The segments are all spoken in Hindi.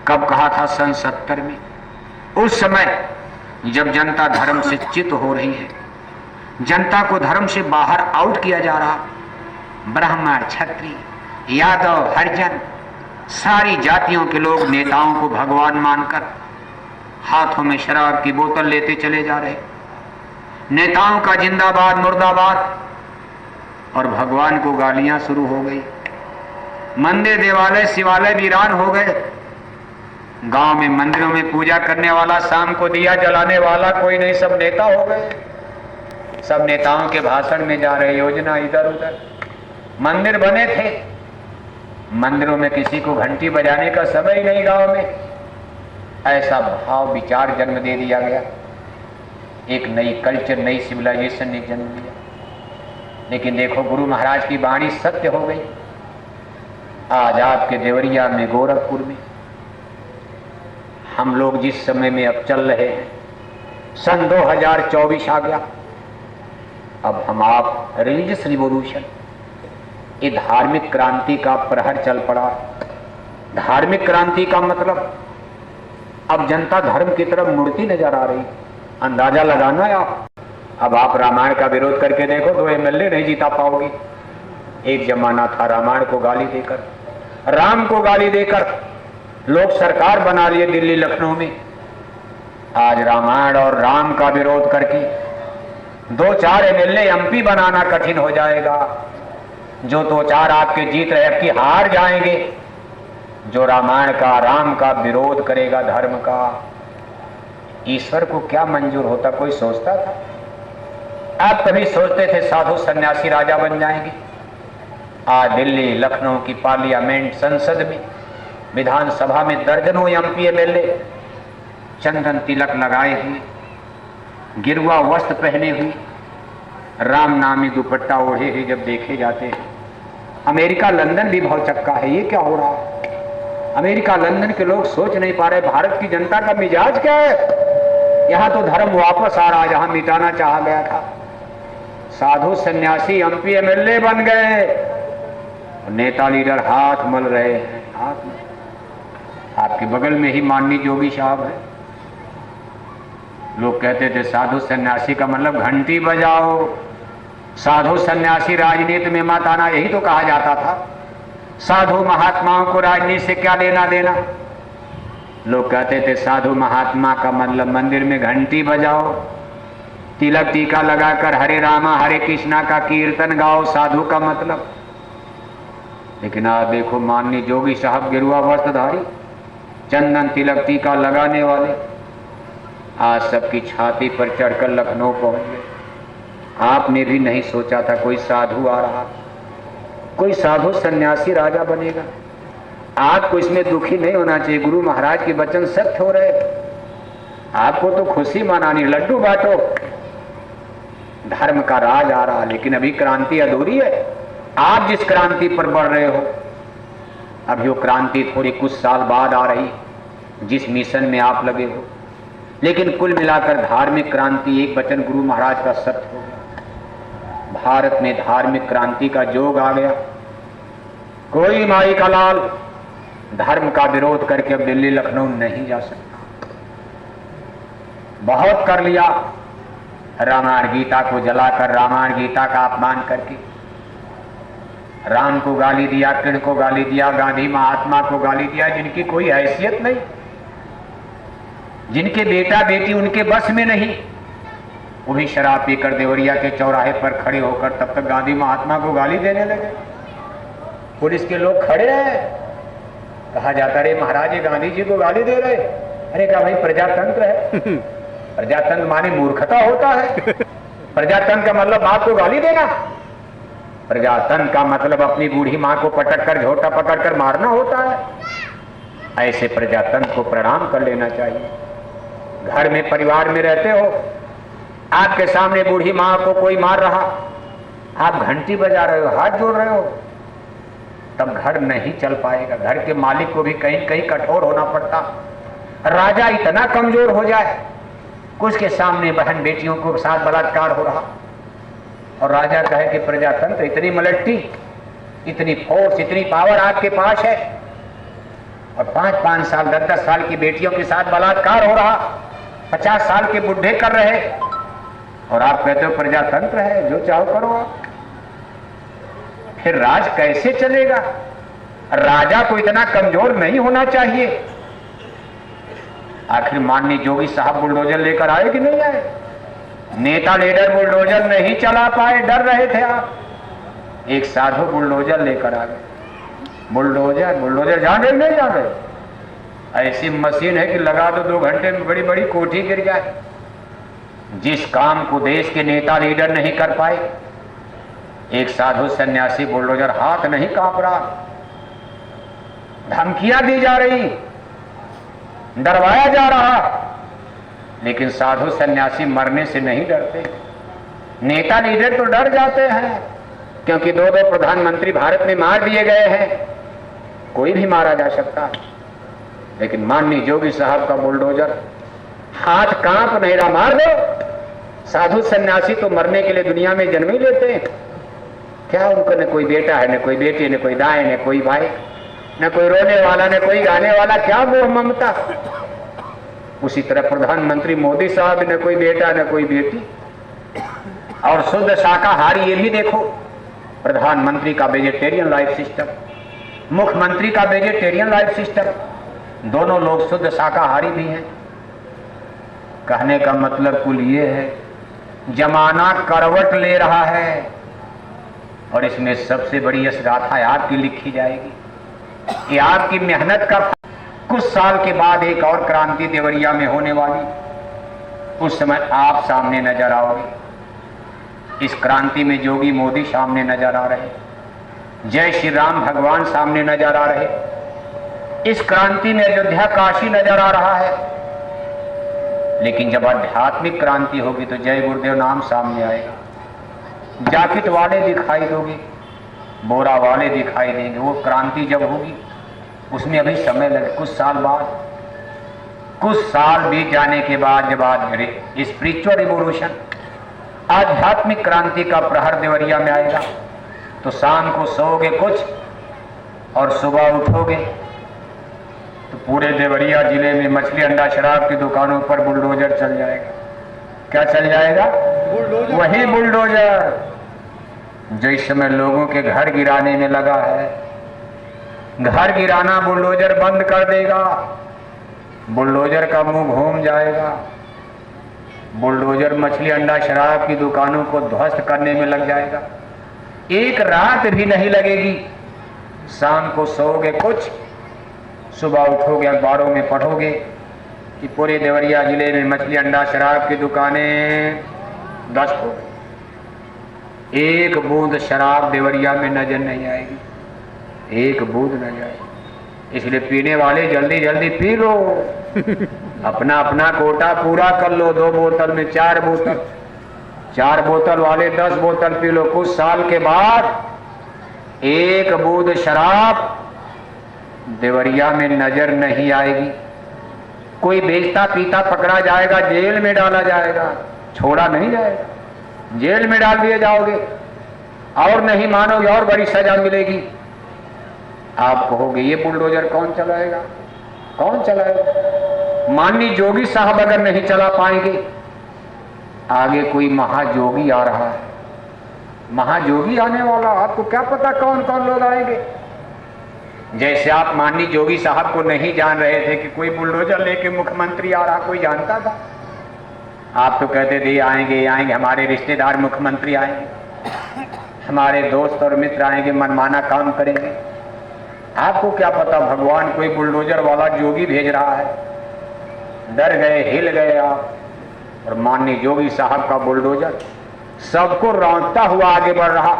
कब कहा था? सन 70 में। उस समय जब जनता धर्म से च्युत हो रही है, जनता को धर्म से बाहर आउट किया जा रहा, ब्राह्मण, क्षत्रिय, यादव, हरिजन, सारी जातियों के लोग नेताओं को भगवान मानकर हाथों में शराब की बोतल लेते चले जा रहे। नेताओं का जिंदाबाद मुर्दाबाद और भगवान को गालियां शुरू हो गई। मंदिर, देवालय, शिवालय वीरान हो गए। गांव में मंदिरों में पूजा करने वाला, शाम को दिया जलाने वाला कोई नहीं, सब नेता हो गए। सब नेताओं के भाषण में जा रहे, योजना इधर उधर। मंदिर बने थे, मंदिरों में किसी को घंटी बजाने का समय ही नहीं गांव में। ऐसा भाव विचार जन्म दे दिया गया, एक नई कल्चर, नई सिविलाइजेशन ने जन्म दिया। लेकिन देखो गुरु महाराज की वाणी सत्य हो गई। आज आपके देवरिया में, गोरखपुर में हम लोग जिस समय में अब चल रहे हैं, सन 2024 आ गया। अब हम आप रिलीजियस रिवॉल्यूशन, ये धार्मिक क्रांति का प्रहर चल पड़ा। धार्मिक क्रांति का मतलब अब जनता धर्म की तरफ मुड़ती नजर आ रही। अंदाजा लगाना है आप। अब आप रामायण का विरोध करके देखो तो एमएलए नहीं जीता पाओगे। एक जमाना था रामायण को गाली देकर, राम को गाली देकर लोग सरकार बना लिए दिल्ली लखनऊ में। आज रामायण और राम का विरोध करके 2-4 एमएलए एमपी बनाना कठिन हो जाएगा। जो 2-4 आपके जीत रहे, अब की हार जाएंगे। जो रामायण का, राम का विरोध करेगा, धर्म का, ईश्वर को क्या मंजूर होता? कोई सोचता था? आप कभी सोचते थे साधु सन्यासी राजा बन जाएंगे? आज दिल्ली लखनऊ की पार्लियामेंट, संसद में, विधानसभा में दर्जनों एमपी एमएलए चंदन तिलक लगाए हुए, गिरुआ वस्त्र पहने हुए, राम नामी दुपट्टा ओढ़े हुए जब देखे जाते हैं। अमेरिका लंदन भी बहुत चक्का है। ये क्या हो रहा है? अमेरिका लंदन के लोग सोच नहीं पा रहे भारत की जनता का मिजाज क्या है। यहां तो धर्म वापस आ रहा है, जहां मिटाना चाहा गया था। साधु सन्यासी एमपी एमएलए बन गए, नेता लीडर हाथ मल रहे हैं। हाथ मल, आपके बगल में ही माननीय जोगी साहब है। लोग कहते थे साधु सन्यासी का मतलब घंटी बजाओ, साधु सन्यासी राजनीति में मत आना, यही तो कहा जाता था। साधु महात्माओं को राजनीति से क्या लेना देना। लोग कहते थे साधु महात्मा का मतलब मंदिर में घंटी बजाओ, तिलक टीका लगाकर हरे रामा हरे कृष्णा का कीर्तन गाओ, साधु का मतलब। लेकिन आज देखो माननीय जोगी साहब गिरुआ वस्त्रधारी, चंदन तिलक टीका लगाने वाले, आज सबकी छाती पर चढ़कर लखनऊ पहुंच गए। आपने भी नहीं सोचा था कोई साधु आ रहा, कोई साधु सन्यासी राजा बनेगा। आपको इसमें दुखी नहीं होना चाहिए, गुरु महाराज के वचन सत्य हो रहे। आपको तो खुशी मनानी, लड्डू बांटो, धर्म का राज आ रहा। लेकिन अभी क्रांति अधूरी है। आप जिस क्रांति पर बढ़ रहे हो, अभी वो क्रांति थोड़ी कुछ साल बाद आ रही, जिस मिशन में आप लगे हो। लेकिन कुल मिलाकर धार्मिक क्रांति, एक वचन गुरु महाराज का सत्य हो गया। भारत में धार्मिक क्रांति का जोग आ गया। कोई माई का लाल धर्म का विरोध करके अब दिल्ली लखनऊ नहीं जा सकता। बहुत कर लिया, रामायण गीता को जलाकर, रामायण गीता का अपमान करके, राम को गाली दिया, कृष्ण को गाली दिया, गांधी महात्मा को गाली दिया, जिनकी कोई हैसियत नहीं, जिनके बेटा बेटी उनके बस में नहीं, वो भी शराब पीकर देवरिया के चौराहे पर खड़े होकर तब तक गांधी महात्मा को गाली देने लगे। पुलिस के लोग खड़े हैं, कहा जाता रे महाराज ये गांधी जी को गाली दे रहे। अरे कहा भाई प्रजातंत्र है, प्रजातंत्र माने मूर्खता होता है। प्रजातंत्र का मतलब मां को गाली देना, प्रजातंत्र का मतलब अपनी बूढ़ी मां को पटक कर, झोटा पकड़ कर मारना होता है। ऐसे प्रजातंत्र को प्रणाम कर लेना चाहिए। घर में परिवार में रहते हो, आपके सामने बूढ़ी मां को कोई मार रहा, आप घंटी बजा रहे हो, हाथ जोड़ रहे हो, तब घर नहीं चल पाएगा। घर के मालिक को भी कहीं कहीं कठोर होना पड़ता। राजा इतना कमजोर हो जाए कि उसके सामने बहन बेटियों को साथ बलात्कार हो रहा, और राजा कहे कि प्रजातंत्र इतनी मलट्टी, इतनी फोर्स, इतनी पावर आपके पास है, और 5-5 साल 10-10 साल की बेटियों के साथ बलात्कार हो रहा, 50 साल के बुढ़े कर रहे, और आप कहते हो प्रजातंत्र है, जो चाहो करो आप। फिर राज कैसे चलेगा? राजा को इतना कमजोर नहीं होना चाहिए। आखिर माननीय जोगी साहब बुलडोजर लेकर आए कि नहीं आए? नेता लीडर बुलडोजर नहीं चला पाए, डर रहे थे आप। एक साधु बुलडोजर लेकर आ गए। बुलडोजर जान रहे नहीं जान रहे? ऐसी मशीन है कि लगा दो 2 घंटे में बड़ी बड़ी कोठी गिर जाए। जिस काम को देश के नेता लीडर नहीं कर पाए, एक साधु सन्यासी बुलडोजर, हाथ नहीं कांप रहा, धमकियां दी जा रही, डरवाया जा रहा, लेकिन साधु सन्यासी मरने से नहीं डरते। नेता लीडर तो डर जाते हैं, क्योंकि 2 प्रधानमंत्री भारत में मार दिए गए हैं, कोई भी मारा जा सकता है। लेकिन माननीय जोगी साहब का बुलडोजर, हाथ कांप नहीं रहा, मार दो। साधु सन्यासी तो मरने के लिए दुनिया में जन्म ही लेते हैं। क्या उनको न कोई बेटा है, न कोई बेटी, न कोई दाएं, न कोई भाई, न कोई रोने वाला, न कोई गाने वाला, क्या मोह ममता। उसी तरह प्रधानमंत्री मोदी साहब, न कोई बेटा न कोई बेटी, और शुद्ध शाकाहारी। ये भी देखो, प्रधानमंत्री का वेजिटेरियन लाइफ सिस्टम, मुख्यमंत्री का वेजिटेरियन लाइफ सिस्टम, दोनों लोग शुद्ध शाकाहारी भी हैं। कहने का मतलब कुल ये है, जमाना करवट ले रहा है, और इसमें सबसे बड़ी यश गाथा आपकी लिखी जाएगी। ये आपकी मेहनत का कुछ साल के बाद एक और क्रांति देवरिया में होने वाली, उस समय आप सामने नजर आओगे। इस क्रांति में जोगी मोदी सामने नजर आ रहे, जय श्री राम भगवान सामने नजर आ रहे, इस क्रांति में अयोध्या काशी नजर आ रहा है। लेकिन जब आध्यात्मिक क्रांति होगी तो जय गुरुदेव नाम सामने आएगा। जैकेट वाले दिखाई दोगे, बोरा वाले दिखाई देंगे। वो क्रांति जब होगी उसमें अभी समय लगे, कुछ साल बाद, कुछ साल बीत जाने के बाद जब आज स्पिरिचुअल रिवोल्यूशन, आध्यात्मिक क्रांति का प्रहर देवरिया में आएगा, तो शाम को सोओगे कुछ और सुबह उठोगे तो पूरे देवरिया जिले में मछली अंडा शराब की दुकानों पर बुलडोजर चल जाएगा। क्या चल जाएगा? बुलडोजर। वही बुलडोजर जो इस समय लोगों के घर गिराने में लगा है। घर गिराना बुलडोजर बंद कर देगा, बुलडोजर का मुंह घूम जाएगा। बुलडोजर मछली अंडा शराब की दुकानों को ध्वस्त करने में लग जाएगा। एक रात भी नहीं लगेगी। शाम को सोओगे कुछ, सुबह उठोगे अखबारों में पढ़ोगे कि पूरे देवरिया जिले में मछली अंडा शराब की दुकानें ध्वस्त हो गई। एक बूंद शराब देवरिया में नजर नहीं आएगी, एक बूंद न जाए। इसलिए पीने वाले जल्दी जल्दी पी लो, अपना अपना कोटा पूरा कर लो। 2 बोतल में 4 बोतल, 4 बोतल वाले 10 बोतल पी लो। कुछ साल के बाद एक बूंद शराब देवरिया में नजर नहीं आएगी। कोई बेचता पीता पकड़ा जाएगा, जेल में डाला जाएगा, छोड़ा नहीं जाएगा, जेल में डाल दिए जाओगे और नहीं मानोगे और बड़ी सजा मिलेगी। आप कहोगे ये बुलडोजर कौन चलाएगा? कौन चलाएगा? माननीय जोगी साहब अगर नहीं चला पाएंगे, आगे कोई महाजोगी आ रहा है, महाजोगी आने वाला। आपको क्या पता कौन कौन लोग आएंगे? जैसे आप माननीय जोगी साहब को नहीं जान रहे थे कि कोई बुलडोजर लेके मुख्यमंत्री आ रहा, कोई जानता था? आप तो कहते थे आएंगे आएंगे, हमारे रिश्तेदार मुख्यमंत्री आएंगे, हमारे दोस्त और मित्र आएंगे, मनमाना काम करेंगे। आपको क्या पता भगवान कोई बुलडोजर वाला जोगी भेज रहा है? डर गए, हिल गए आप। और माननीय जोगी साहब का बुलडोजर सबको रौंदता हुआ आगे बढ़ रहा।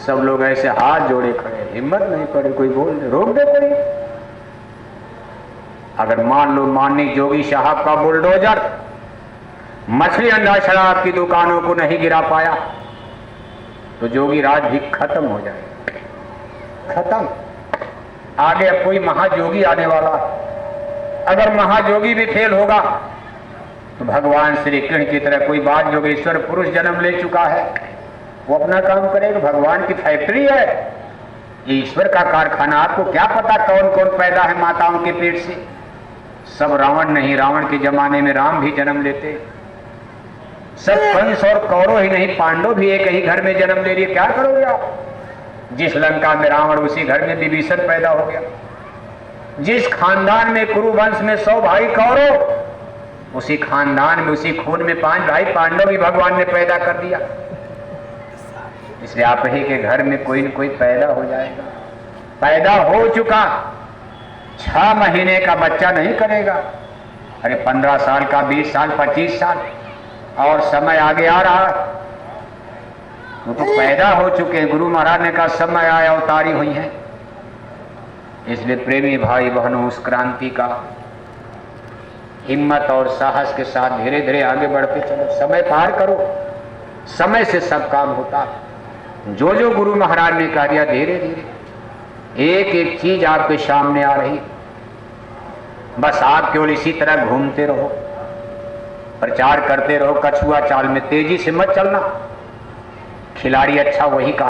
सब लोग ऐसे हाथ जोड़े खड़े, हिम्मत नहीं पड़े कोई बोल दे, रोक दे कोई। अगर मान लो माननीय जोगी साहब का बुलडोजर मछली अंडा शराब की दुकानों को नहीं गिरा पाया तो जोगी राज भी खत्म हो जाएगा, खत्म। आगे अब कोई महाजोगी आने वाला है। अगर महाजोगी भी फेल होगा तो भगवान श्री कृष्ण की तरह कोई बाल योगेश्वर पुरुष जन्म ले चुका है, वो अपना काम करेगा। भगवान की फैक्ट्री है, ईश्वर का कारखाना, आपको क्या पता कौन कौन पैदा है माताओं के पेट से। सब रावण नहीं, रावण के जमाने में राम भी जन्म लेते। सब कंस और कौरव ही नहीं, पांडव भी एक ही घर में जन्म ले लिए। क्या करोगे आप? जिस लंका में रावण, उसी घर में विभीषण पैदा हो गया। जिस खानदान में कुरुवंश में 100 भाई कौरव, उसी खानदान में, उसी खून में 5 भाई पांडव भी भगवान ने पैदा कर दिया। इसलिए आप ही के घर में कोई न कोई पैदा हो जाएगा। पैदा हो चुका, 6 महीने का बच्चा नहीं करेगा। अरे 15 साल का, 20 साल, 25 साल, और समय आगे आ रहा। वो तो पैदा हो चुके हैं। गुरु महाराज ने कहा समय आया, अवतारी हुई है। इसलिए प्रेमी भाई बहनों, उस क्रांति का हिम्मत और साहस के साथ धीरे धीरे आगे बढ़ते चलो। समय पार करो, समय से सब काम होता। जो जो गुरु महाराज ने कहा दिया, धीरे धीरे एक एक चीज आपके सामने आ रही। बस आप केवल इसी तरह घूमते रहो, प्रचार करते रहो। कछुआ चाल में तेजी से मत चलना। खिलाड़ी अच्छा वही का